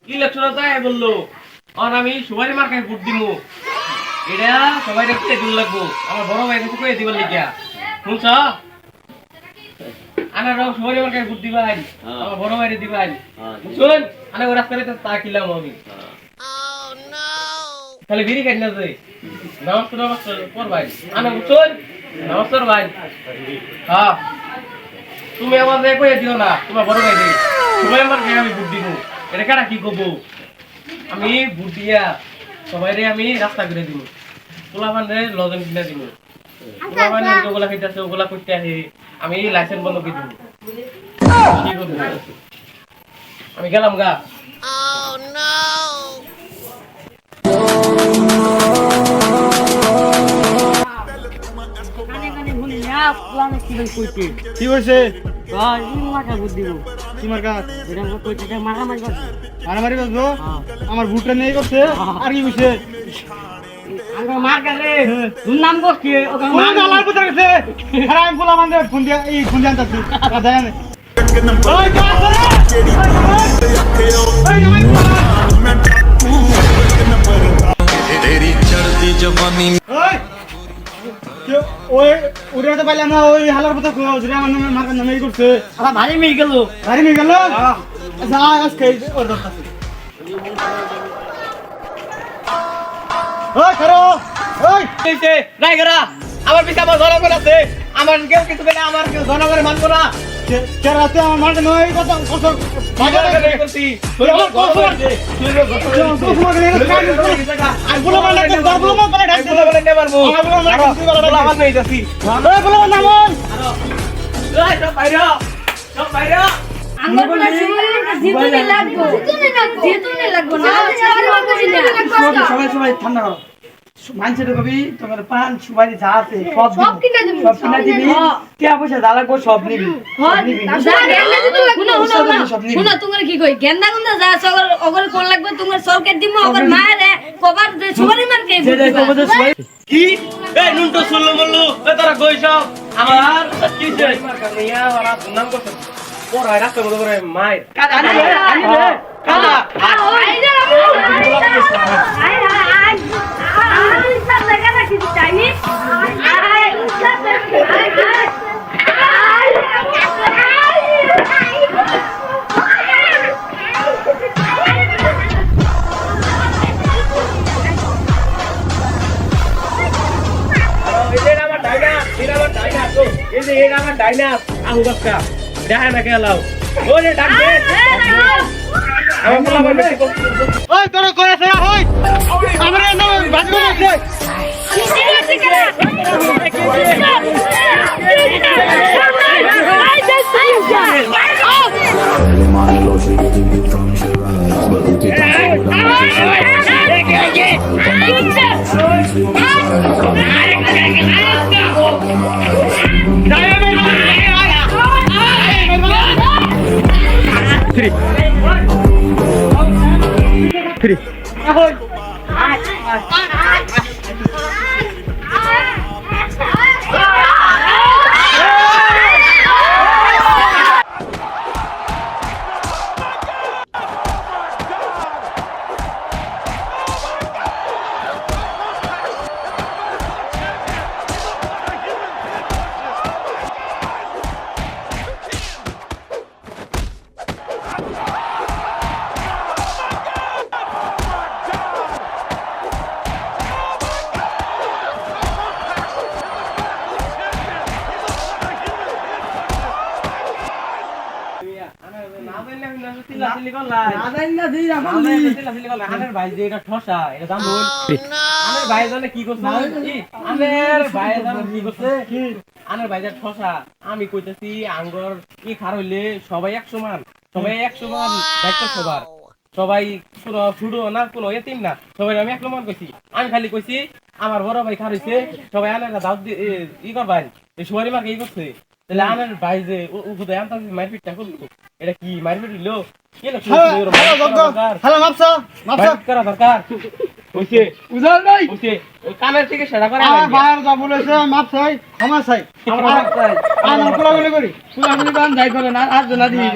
ইলেকশনে তাই বললো আর আমি সবাই মার্কায় ভোট দিমু এটা সবাই দেখতে দিল লাগবো আমার বড় ভাই কাছে কয়ে দিবার লিখিয়া শুনছ আনার সবাই মার্কায় ভোট দিবাই আমার বড় ভাইরে দিবাই শুন আনা ওই রাস্তায় তা কিলাম আমি তাহলে বিড়ি খাই না যে নমস্কার পর ভাই আনা শুন নমস্কার ভাই হ্যাঁ তুমি আমার কয়ে দিও না তোমার বড় ভাই রে সবাই মার্কায় আমি ভোট দিব এটা কারা কি করবো আমি ভোট দিয়া সবাইরে আমি রাস্তা করে দিব পোলাপানরে লজেন কিনা দিব পোলাপানের যেগুলা খাইতেছে ওগুলা করতে আহে আমি লাইসেন্স বন্ধ করে দিব কি করবো আমি গেলাম গা কি হয়েছে মারামারি বাজবো আমার ভুটটা নিয়ে করছে আর কি বুঝছে ফোন দিয়ে আনতেছি ওটা তো পাইলাম না ওই হালার কথা আমার নামে মার্কার নামে করছে ভারী মেয়ে গেল যা আজকে ওর দরকার আমার পিছনে আমার জনগণ আছে আমার কেউ কিছু পেলে আমার কেউ জনগণের মানবো না আমার মার্কা নয় কথা সবাই ঠান্ডা করো মানুষের কবি তোমার পান সুপারি যা আছে সব কিনা দিবি টিয়া পয়সা যা লাগবো সব নিবি শুনো তোমার কি কই গেন্দা গন্দা যা সগর অগর কোন লাগবে তোমার সরকার দিমু অগর মারে কবার সবারই মারকে কি এই নুন তো শুনলো বললো তোরা কই সব আমার কি হইছে মিয়া ওরা নাম করছে পড়ায় রাস্তা বড় করে মাইর কাদা ডাইনাস আঙ্গুসকা দেখা না গেলাও ওরে ডাক দে আমার বলা বলবে ওই তোরা কই আছে ওই আমার নাম বাজলো আছে Three. আমি কইতেছি আঙ্গর কি খার হইলে সবাই 100 মান দায়িত্ব সবার সবাই কোনো ছুড়ো না কোনো এতিম না সবাই আমি 100 মান কইছি আমি খালি কইছি আমার বড় ভাই খার হইছে সবাই আনারা দাও ই করবাই এই সবারই মার্কে ই করছে তাহলে আনার ভাই যে উদে আনতাম মারপিটটা করলো এটা কি মারপিট হইলো কি না হ্যালো মাপসা করা দরকার কইছে উজাল নাই কইছে ওই কানের থেকে সেটা করে আমার বাইরে যা বলেছে মাপ চাই ক্ষমা চাই আমার কোলাগুলি করি কোলাগুলি বান যাই করে না আর জনা দিই